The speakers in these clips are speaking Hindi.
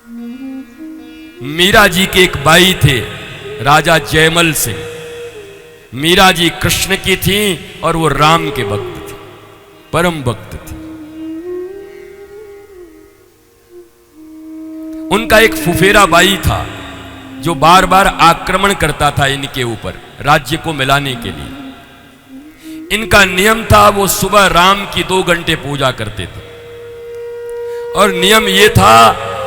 मीरा जी के एक भाई थे राजा जयमल सिंह। मीरा जी कृष्ण की थी और वो राम के भक्त थे, परम भक्त थे। उनका एक फुफेरा भाई था जो बार बार आक्रमण करता था इनके ऊपर राज्य को मिलाने के लिए। इनका नियम था वो सुबह राम की 2 घंटे पूजा करते थे और नियम ये था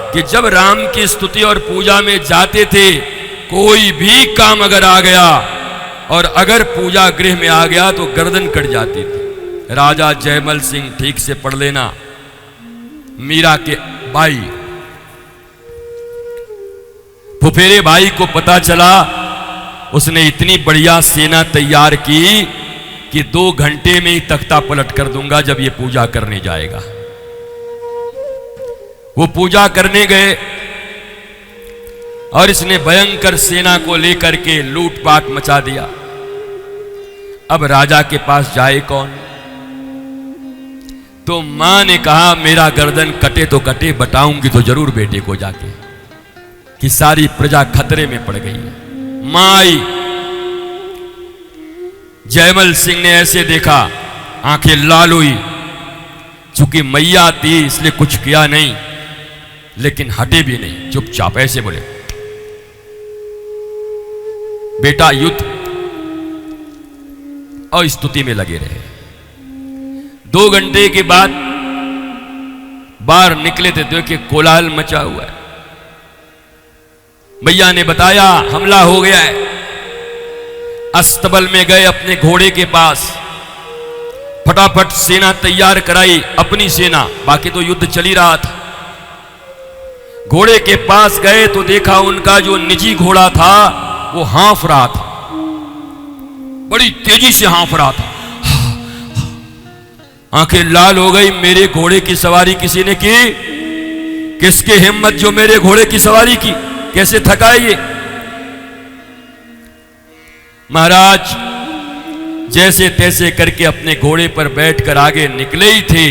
कि जब राम की स्तुति और पूजा में जाते थे, कोई भी काम अगर आ गया और अगर पूजा गृह में आ गया तो गर्दन कट जाती थी। राजा जयमल सिंह, ठीक से पढ़ लेना, मीरा के भाई। फुफेरे भाई को पता चला, उसने इतनी बढ़िया सेना तैयार की कि 2 घंटे में ही तख्ता पलट कर दूंगा जब ये पूजा करने जाएगा। वो पूजा करने गए और इसने भयंकर सेना को लेकर के लूटपाट मचा दिया। अब राजा के पास जाए कौन? तो मां ने कहा मेरा गर्दन कटे तो कटे, बताऊंगी तो जरूर बेटे को जाके, कि सारी प्रजा खतरे में पड़ गई है। मां आई, जयमल सिंह ने ऐसे देखा, आंखें लाल हुई। चूंकि मैया थी इसलिए कुछ किया नहीं, लेकिन हटे भी नहीं, चुपचाप ऐसे बोले, बेटा युद्ध, और स्तुति में लगे रहे। 2 घंटे के बाद बाहर निकले थे, देखिए कोलाहल मचा हुआ है। भैया ने बताया हमला हो गया है। अस्तबल में गए अपने घोड़े के पास, फटाफट सेना तैयार कराई, अपनी सेना, बाकी तो युद्ध चल ही रहा था। घोड़े के पास गए तो देखा उनका जो निजी घोड़ा था वो हाँफ रहा था, बड़ी तेजी से हाँफ रहा था। आंखें लाल हो गई, मेरे घोड़े की सवारी किसी ने की? किसके हिम्मत जो मेरे घोड़े की सवारी की? कैसे थका ये? महाराज जैसे तैसे करके अपने घोड़े पर बैठकर आगे निकले ही थे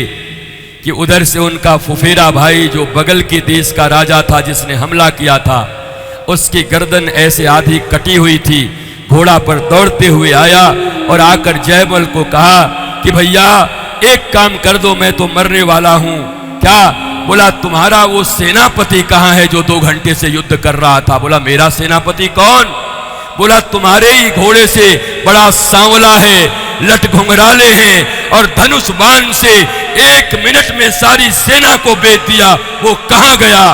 कि उधर से उनका फुफेरा भाई जो बगल के देश का राजा था जिसने हमला किया था, उसकी गर्दन ऐसे आधी कटी हुई थी, घोड़ा पर दौड़ते हुए आया और आकर जयमल को कहा कि भैया एक काम कर दो, मैं तो मरने वाला हूं। क्या? बोला तुम्हारा वो सेनापति कहां है जो 2 घंटे से युद्ध कर रहा था? बोला मेरा सेनापति कौन? बोला तुम्हारे ही घोड़े से, बड़ा सांवला है, लट घुंघराले हैं और धनुष बाण से 1 मिनट में सारी सेना को बेच दिया, वो कहां गया?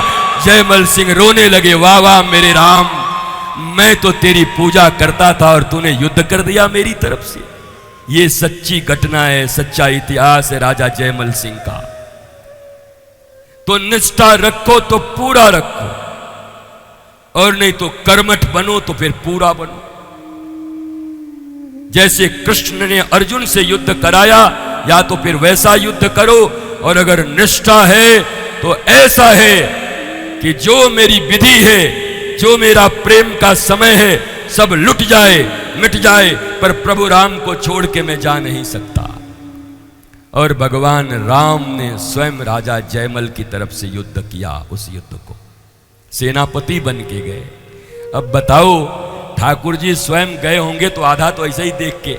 जयमल सिंह रोने लगे, वाह वाह मेरे राम, मैं तो तेरी पूजा करता था और तूने युद्ध कर दिया मेरी तरफ से। ये सच्ची घटना है, सच्चा इतिहास है राजा जयमल सिंह का। तो निष्ठा रखो तो पूरा रखो, और नहीं तो कर्मठ बनो तो फिर पूरा बनो। जैसे कृष्ण ने अर्जुन से युद्ध कराया, या तो फिर वैसा युद्ध करो, और अगर निष्ठा है तो ऐसा है कि जो मेरी विधि है, जो मेरा प्रेम का समय है, सब लुट जाए, मिट जाए, पर प्रभु राम को छोड़ के मैं जा नहीं सकता। और भगवान राम ने स्वयं राजा जयमल की तरफ से युद्ध किया। उस युद्ध को सेनापति बन के गए। अब बताओ, ठाकुर जी स्वयं गए होंगे तो आधा तो ऐसे ही देख के।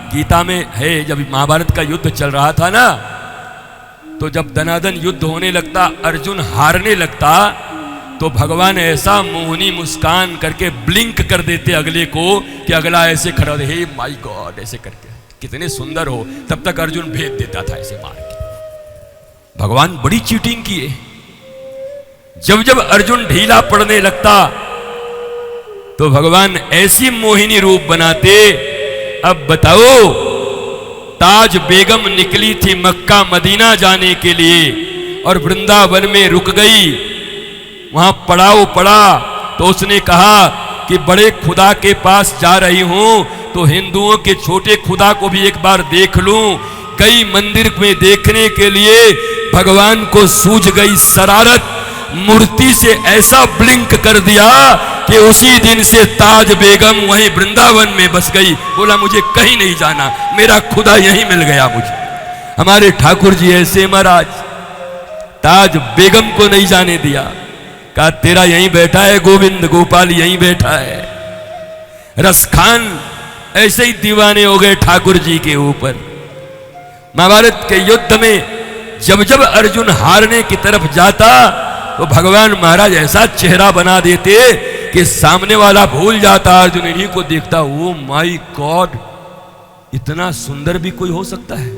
गीता में है, जब महाभारत का युद्ध चल रहा था ना, तो जब दनादन युद्ध होने लगता, अर्जुन हारने लगता, तो भगवान ऐसा मोहनी मुस्कान करके ब्लिंक कर देते अगले को कि अगला ऐसे खड़ा हो, हे माय गॉड, ऐसे करके, कितने सुंदर हो। तब तक अर्जुन भेज देता था ऐसे मार के। भगवान बड़ी चीटिंग किए। जब जब अर्जुन ढीला पड़ने लगता तो भगवान ऐसी मोहिनी रूप बनाते। अब बताओ, ताज बेगम निकली थी मक्का मदीना जाने के लिए और वृंदावन में रुक गई, वहां पड़ाव पड़ा, तो उसने कहा कि बड़े खुदा के पास जा रही हूं तो हिंदुओं के छोटे खुदा को भी एक बार देख लूं। कई मंदिर में देखने के लिए भगवान को सूझ गई शरारत, मूर्ति से ऐसा ब्लिंक कर दिया कि उसी दिन से ताज बेगम वहीं वृंदावन में बस गई। बोला मुझे कहीं नहीं जाना, मेरा खुदा यहीं मिल गया मुझे। हमारे ठाकुर जी ऐसे महाराज ताज बेगम को नहीं जाने दिया, कहा तेरा यहीं बैठा है गोविंद, गोपाल यहीं बैठा है। रसखान ऐसे ही दीवाने हो गए ठाकुर जी के ऊपर। महाभारत के युद्ध में जब जब अर्जुन हारने की तरफ जाता तो भगवान महाराज ऐसा चेहरा बना देते कि सामने वाला भूल जाता, अर्जुन इन्हीं को देखता, ओ माय गॉड, इतना सुंदर भी कोई हो सकता है।